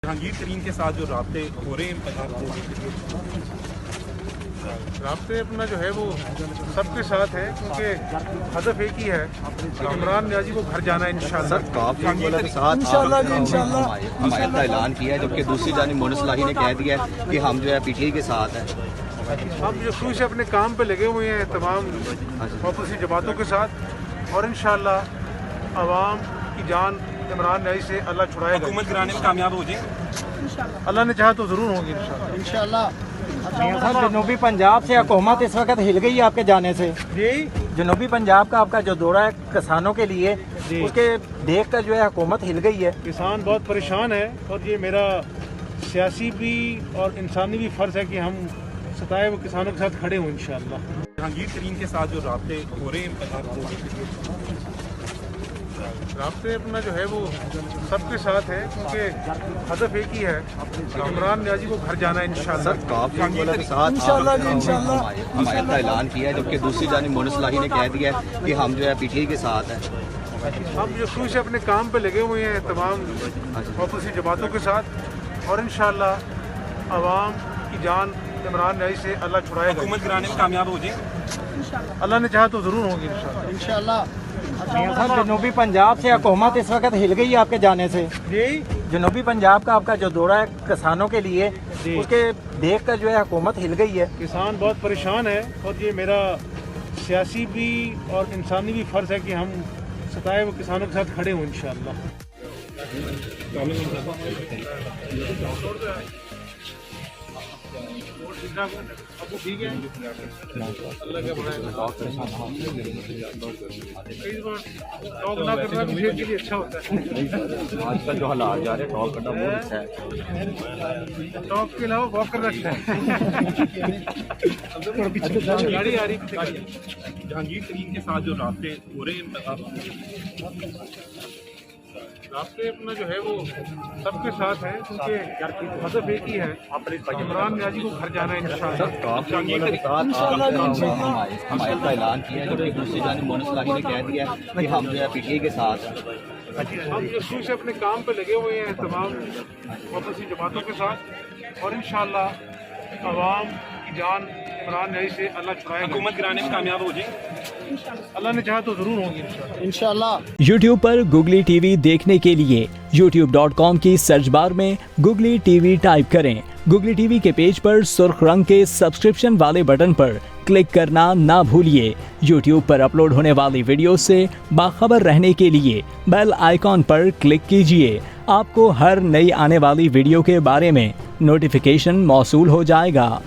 जहांगीर तरीन के साथ जो राब्ते हो रहे हैं, राब्ते अपना जो है वो सबके साथ है, क्योंकि हदफ एक ही है, इमरान न्याजी को घर जाना है इंशाल्लाह। काफिले के साथ हमायत का ऐलान किया है, जबकि दूसरी जानिब मोहन सलाही ने कह दिया है कि हम जो है पीटीआई के साथ हैं। हम जो शुरू से अपने काम पे लगे हुए हैं तमाम ऑपोजिशन जमातों के साथ, और इंशाल्लाह अवाम की जान इमरान न्याजी से अल्लाह छुड़ाएगा। हुकूमत गिराने में कामयाब हो जाए अल्लाह ने चाहा तो ज़रूर होंगी इंशाल्लाह। जनूबी पंजाब से हुकूमत इस वक्त हिल गई है आपके जाने से। जी, जनूबी पंजाब का आपका जो दौरा है किसानों के लिए, उसके देख कर जो है हुकूमत हिल गई है। किसान बहुत परेशान है, और ये मेरा सियासी भी और इंसानी भी फ़र्ज़ है कि हम सताए वो किसानों के साथ खड़े हों इंशाल्लाह। जहांगीर तरीन के साथ जो राब्ते हो रहे हैं, राब्ते अपना जो है वो सबके साथ है, क्योंकि हदफ एक ही है, इमरान न्याजी को घर जाना है इंशाल्लाह। काफिले के साथ हमायत का ऐलान किया है, जबकि दूसरी जानिब मोहन सलाही ने कह दिया है कि हम जो है पीटीआई के साथ हैं। हम जो शुरू से अपने काम पे लगे हुए हैं तमाम ऑपोजिशन जमातों के साथ, और इंशाल्लाह अवाम की जान इमरान न्याजी से अल्लाह छुड़ाएगा। हुकूमत गिराने में कामयाब हो जाए अल्लाह ने चाहा तो ज़रूर होंगी इंशाल्लाह। जनूबी पंजाब से हुकूमत इस वक्त हिल गई है आपके जाने से। जी, जनूबी पंजाब का आपका जो दौरा है किसानों के लिए, उसके देख कर जो है हुकूमत हिल गई है। किसान बहुत परेशान है, और ये मेरा सियासी भी और इंसानी भी फ़र्ज़ है कि हम सताए वो किसानों के साथ खड़े हों इंशाल्लाह। आपको ठीक है, अल्लाह क्या बनाएगा। कई बार टॉक ना करना भी सेहत के लिए अच्छा होता है। आजकल जो हालात जा रहे हैं, टॉक करना बहुत अच्छा है। टॉक के अलावा वॉक करना अच्छा है। गाड़ी आ रही है। जहांगीर तरीन के साथ जो राब्ते हो रहे हैं, रास्ते अपना जो है वो सबके साथ है, क्योंकि हदफ एक ही है, इमरान न्याजी को घर जाना है इंशाल्लाह। काफिले के साथ हमायत का ऐलान किया है, जबकि दूसरी जानिब मोहन सलाही ने कह दिया है कि हम जो है पीटीआई के साथ हैं। हम जो शुरू से अपने काम पे लगे हुए हैं तमाम ऑपोजिशन जमातों के साथ, और इंशाल्लाह अवाम की जान इमरान न्याजी से अल्लाह छुड़ाएगा। हुकूमत गिराने में कामयाब हो जाए अल्लाह ने चाहा तो ज़रूर होंगी इंशाल्लाह। YouTube पर गुगली टीवी देखने के लिए youtube.com की सर्च बार में गुगली टीवी टाइप करें। गुगली टीवी के पेज पर सुर्ख रंग के सब्सक्रिप्शन वाले बटन पर क्लिक करना ना भूलिए। YouTube पर अपलोड होने वाली वीडियो से बाखबर रहने के लिए बेल आइकॉन पर क्लिक कीजिए। आपको हर नई आने वाली वीडियो के बारे में नोटिफिकेशन मौसूल हो जाएगा।